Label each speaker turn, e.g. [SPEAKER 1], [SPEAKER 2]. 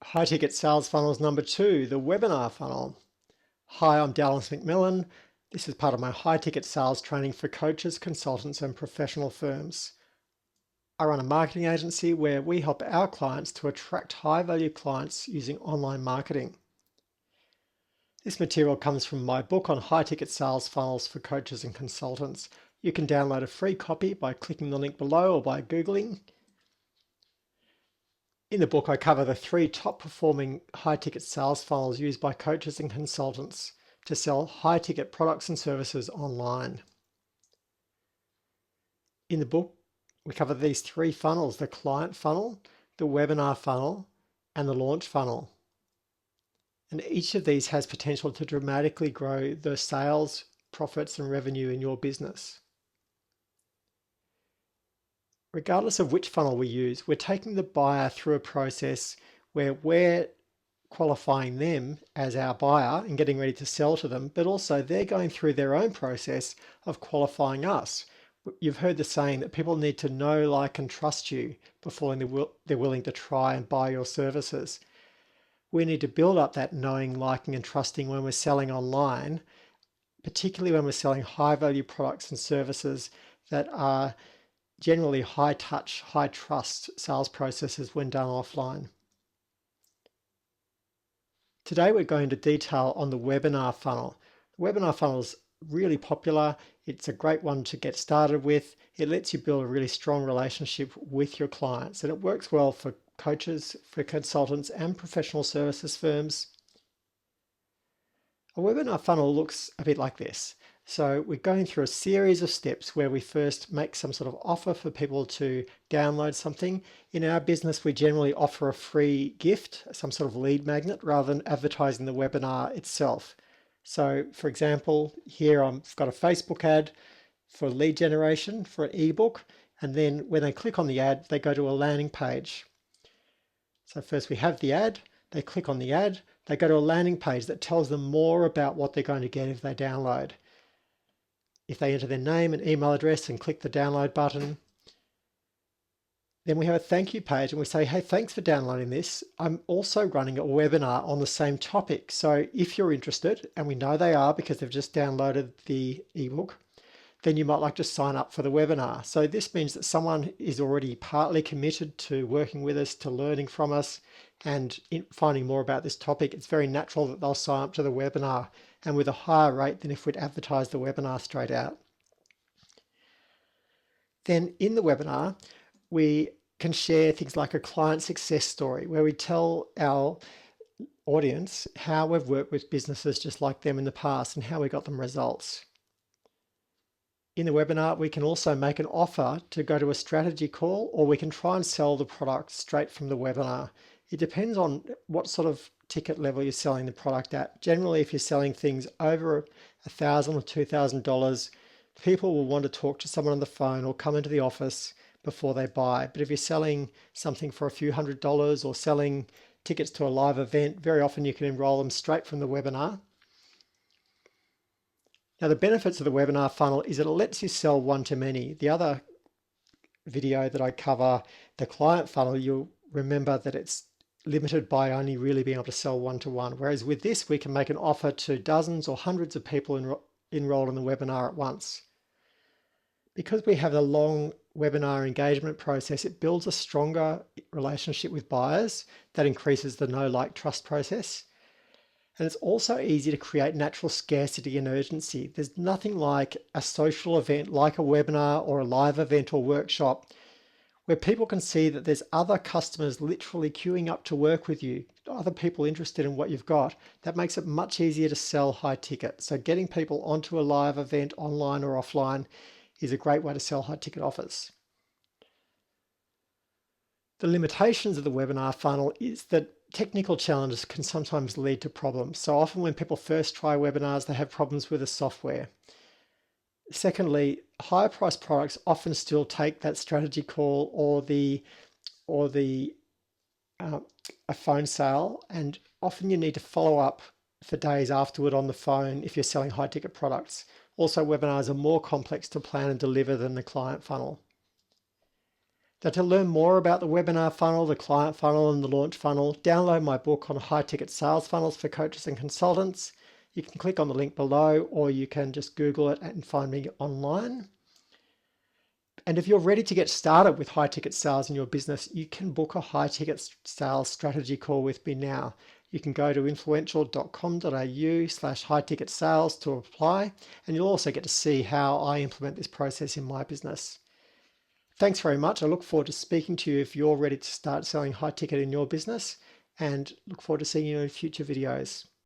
[SPEAKER 1] High ticket sales funnels number 2, the webinar funnel. Hi, I'm Dallas McMillan. This is part of my high ticket sales training for coaches, consultants, and professional firms. I run a marketing agency where we help our clients to attract high value clients using online marketing. This material comes from my book on high ticket sales funnels for coaches and consultants. You can download a free copy by clicking the link below or by Googling. In the book, I cover the 3 top performing high ticket sales funnels used by coaches and consultants to sell high ticket products and services online. In the book, we cover these 3 funnels: the client funnel, the webinar funnel, and the launch funnel. And each of these has potential to dramatically grow the sales, profits, and revenue in your business. Regardless of which funnel we use, we're taking the buyer through a process where we're qualifying them as our buyer and getting ready to sell to them, but also they're going through their own process of qualifying us. You've heard the saying that people need to know, like, and trust you before they're willing to try and buy your services. We need to build up that knowing, liking, and trusting when we're selling online, particularly when we're selling high value products and services that are generally high touch, high trust sales processes when done offline. Today we're going to detail on the webinar funnel. The webinar funnel is really popular. It's a great one to get started with. It lets you build a really strong relationship with your clients, and it works well for coaches, for consultants, and professional services firms. A webinar funnel looks a bit like this. So we're going through a series of steps where we first make some sort of offer for people to download something. In our business, we generally offer a free gift, some sort of lead magnet, rather than advertising the webinar itself. So for example, here I've got a Facebook ad for lead generation for an ebook, and then when they click on the ad, they go to a landing page. So first we have the ad, they click on the ad, they go to a landing page that tells them more about what they're going to get if they download. If they enter their name and email address and click the download button, then we have a thank you page and we say, hey, thanks for downloading this. I'm also running a webinar on the same topic. So if you're interested, and we know they are because they've just downloaded the ebook, then you might like to sign up for the webinar. So this means that someone is already partly committed to working with us, to learning from us, and finding more about this topic. It's very natural that they'll sign up to the webinar, and with a higher rate than if we'd advertised the webinar straight out. Then in the webinar, we can share things like a client success story where we tell our audience how we've worked with businesses just like them in the past and how we got them results. In the webinar, we can also make an offer to go to a strategy call, or we can try and sell the product straight from the webinar. It depends on what sort of ticket level you're selling the product at. Generally, if you're selling things over $1,000 or $2,000, people will want to talk to someone on the phone or come into the office before they buy. But if you're selling something for a few $100s or selling tickets to a live event, very often you can enroll them straight from the webinar. Now, the benefits of the webinar funnel is that it lets you sell one-to-many. The other video that I cover, the client funnel, you'll remember that it's limited by only really being able to sell one-to-one. Whereas with this, we can make an offer to dozens or hundreds of people enrolled in the webinar at once. Because we have a long webinar engagement process, it builds a stronger relationship with buyers that increases the know, like, trust process. And it's also easy to create natural scarcity and urgency. There's nothing like a social event like a webinar or a live event or workshop where people can see that there's other customers literally queuing up to work with you, other people interested in what you've got. That makes it much easier to sell high ticket. So getting people onto a live event online or offline is a great way to sell high ticket offers. The limitations of the webinar funnel is that technical challenges can sometimes lead to problems. So often when people first try webinars, they have problems with the software. Secondly, higher priced products often still take that strategy call or a phone sale, and often you need to follow up for days afterward on the phone if you're selling high ticket products. Also, webinars are more complex to plan and deliver than the client funnel. Now, to learn more about the webinar funnel, the client funnel, and the launch funnel, download my book on high-ticket sales funnels for coaches and consultants. You can click on the link below, or you can just Google it and find me online. And if you're ready to get started with high-ticket sales in your business, you can book a high-ticket sales strategy call with me now. You can go to influential.com.au/high-ticket sales to apply, and you'll also get to see how I implement this process in my business. Thanks very much. I look forward to speaking to you if you're ready to start selling high ticket in your business, and look forward to seeing you in future videos.